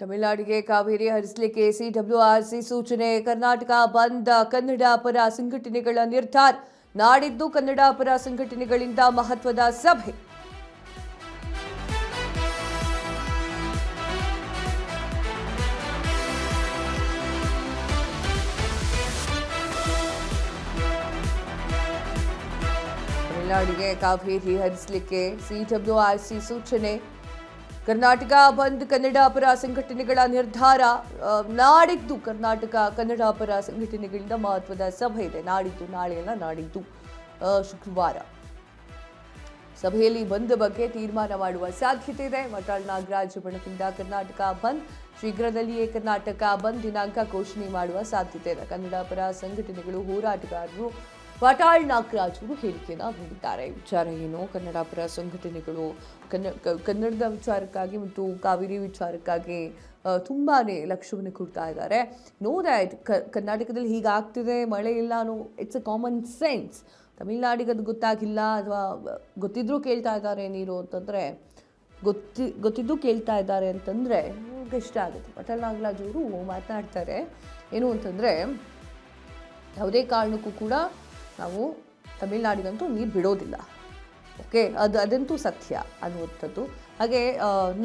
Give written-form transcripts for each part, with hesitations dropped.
ತಮಿಳುನಾಡಿಗೆ ಕಾವೇರಿ ಹರಿಸಲಿಕ್ಕೆ ಸಿಡಬ್ಲ್ಯೂಆರ್ಸಿ ಸೂಚನೆ. ಕರ್ನಾಟಕ ಬಂದ್ ಕನ್ನಡ ಪರ ಸಂಘಟನೆಗಳ ನಿರ್ಧಾರ. ನಾಡಿದ್ದು ಕನ್ನಡ ಪರ ಸಂಘಟನೆಗಳಿಂದ ಮಹತ್ವದ ಸಭೆ. ತಮಿಳುನಾಡಿಗೆ ಕಾವೇರಿ ಹರಿಸಲಿಕ್ಕೆ ಸಿಡಬ್ಲ್ಯೂಆರ್ಸಿ ಸೂಚನೆ. ಕರ್ನಾಟಕ ಬಂದ್ ಕನ್ನಡ ಪರ ಸಂಘಟನೆಗಳ ನಿರ್ಧಾರ. ನಾಡಿದ್ದು ಕರ್ನಾಟಕ ಕನ್ನಡ ಪರ ಸಂಘಟನೆಗಳಿಂದ ಮಹತ್ವದ ಸಭೆ ಇದೆ. ನಾಡಿದ್ದು, ನಾಳೆ ಅಲ್ಲ, ನಾಡಿದ್ದು ಶುಕ್ರವಾರ ಸಭೆಯಲ್ಲಿ ಬಂದ್ ಬಗ್ಗೆ ತೀರ್ಮಾನ ಮಾಡುವ ಸಾಧ್ಯತೆ ಇದೆ. ವಾಟಾಳ್ ನಾಗರಾಜ್ ಬಣದಿಂದ ಕರ್ನಾಟಕ ಬಂದ್ ಶೀಘ್ರದಲ್ಲಿಯೇ ಕರ್ನಾಟಕ ಬಂದ್ ದಿನಾಂಕ ಘೋಷಣೆ ಮಾಡುವ ಸಾಧ್ಯತೆ ಇದೆ. ಕನ್ನಡ ಪರ ಸಂಘಟನೆಗಳು, ಹೋರಾಟಗಾರರು ವಾಟಾಳ್ ನಾಗರಾಜ್ ಅವರು ಹೇಳಿಕೆಯನ್ನು ನೀಡಿದ್ದಾರೆ. ವಿಚಾರ ಏನು? ಕನ್ನಡ ಪರ ಸಂಘಟನೆಗಳು ಕನ್ನಡದ ವಿಚಾರಕ್ಕಾಗಿ ಮತ್ತು ಕಾವೇರಿ ವಿಚಾರಕ್ಕಾಗಿ ತುಂಬಾನೇ ಲಕ್ಷ್ಯವನ್ನು ಕೊಡ್ತಾ ಇದ್ದಾರೆ. ನೋ ದ್ಯಾಟ್ ಕರ್ನಾಟಕದಲ್ಲಿ ಹೀಗಾಗ್ತಿದೆ, ಮಳೆ ಇಲ್ಲ ಅನ್ನೋ ಇಟ್ಸ್ ಅ ಕಾಮನ್ ಸೆನ್ಸ್. ತಮಿಳ್ನಾಡಿಗೆ ಅದು ಗೊತ್ತಾಗಿಲ್ಲ ಅಥವಾ ಗೊತ್ತಿದ್ರೂ ಕೇಳ್ತಾ ಇದ್ದಾರೆ ನೀರು ಅಂತಂದರೆ, ಗೊತ್ತಿದ್ದು ಕೇಳ್ತಾ ಇದ್ದಾರೆ ಅಂತಂದರೆ ಇಷ್ಟ ಆಗುತ್ತೆ. ವಾಟಾಳ್ ನಾಗರಾಜ್ ಅವರು ಮಾತನಾಡ್ತಾರೆ ಏನು ಅಂತಂದರೆ, ಯಾವುದೇ ಕಾರಣಕ್ಕೂ ಕೂಡ ನಾವು ತಮಿಳ್ನಾಡಿಗಂತೂ ನೀರು ಬಿಡೋದಿಲ್ಲ, ಓಕೆ, ಅದಂತೂ ಸತ್ಯ ಅನ್ನುವಂಥದ್ದು. ಹಾಗೆ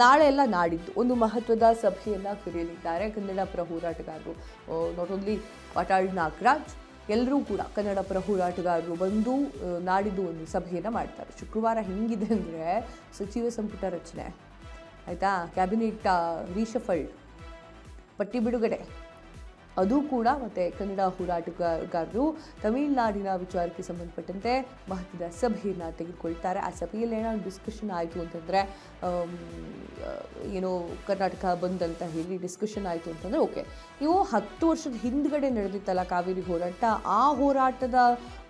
ನಾಳೆ ಎಲ್ಲ ನಾಡಿದ್ದು ಒಂದು ಮಹತ್ವದ ಸಭೆಯನ್ನು ಕರೆಯಲಿದ್ದಾರೆ ಕನ್ನಡ ಪರ ಹೋರಾಟಗಾರರು. ನಾಟ್ ಓನ್ಲಿ ವಾಟಾಳ್ ನಾಗರಾಜ್, ಎಲ್ಲರೂ ಕೂಡ ಕನ್ನಡ ಪರ ಹೋರಾಟಗಾರರು ಬಂದು ನಾಡಿದ್ದು ಒಂದು ಸಭೆಯನ್ನು ಮಾಡ್ತಾರೆ. ಶುಕ್ರವಾರ ಹೆಂಗಿದೆ ಅಂದರೆ ಸಚಿವ ಸಂಪುಟ ರಚನೆ ಆಯಿತಾ, ಕ್ಯಾಬಿನೆಟ್ ರೀಶಫಲ್ಡ್, ಪಟ್ಟಿ ಬಿಡುಗಡೆ ಅದು ಕೂಡ, ಮತ್ತು ಕನ್ನಡ ಹೋರಾಟಗಾರರು ತಮಿಳುನಾಡಿನ ವಿಚಾರಕ್ಕೆ ಸಂಬಂಧಪಟ್ಟಂತೆ ಮಹತ್ವದ ಸಭೆಯನ್ನು ತೆಗೆದುಕೊಳ್ತಾರೆ. ಆ ಸಭೆಯಲ್ಲಿ ಏನಾದ್ರು ಡಿಸ್ಕಷನ್ ಆಯಿತು ಅಂತಂದರೆ, ಏನೋ ಕರ್ನಾಟಕ ಬಂದ್ ಅಂತ ಹೇಳಿ ಡಿಸ್ಕಷನ್ ಆಯಿತು ಅಂತಂದರೆ ಓಕೆ. ನೀವು 10 ವರ್ಷದ ಹಿಂದ್ಗಡೆ ನಡೆದಿತ್ತಲ್ಲ ಕಾವೇರಿ ಹೋರಾಟ, ಆ ಹೋರಾಟದ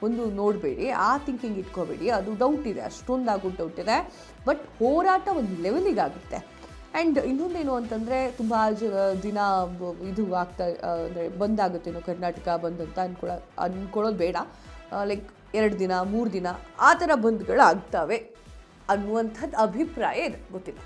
ಒಂದು ನೋಡಬೇಡಿ, ಆ ಥಿಂಕಿಂಗ್ ಇಟ್ಕೋಬೇಡಿ. ಅದು ಡೌಟ್ ಇದೆ, ಅಷ್ಟೊಂದಾಗೂ ಡೌಟ್ ಇದೆ. ಬಟ್ ಹೋರಾಟ ಒಂದು ಲೆವೆಲಿಗಾಗುತ್ತೆ. ಆ್ಯಂಡ್ ಇನ್ನೊಂದೇನು ಅಂತಂದರೆ, ತುಂಬ ದಿನ ಇದು ಆಗ್ತಾ ಅಂದರೆ ಬಂದಾಗುತ್ತೇನೋ ಕರ್ನಾಟಕ ಬಂದ್ ಅಂತ ಅಂದ್ಕೊಳ್ಳೋದು ಬೇಡ. ಲೈಕ್ 2 ದಿನ 3 ದಿನ ಆ ಥರ ಬಂದ್ಗಳು ಆಗ್ತವೆ ಅನ್ನುವಂಥದ್ದು ಅಭಿಪ್ರಾಯ ಇದೆ, ಗೊತ್ತಿಲ್ಲ.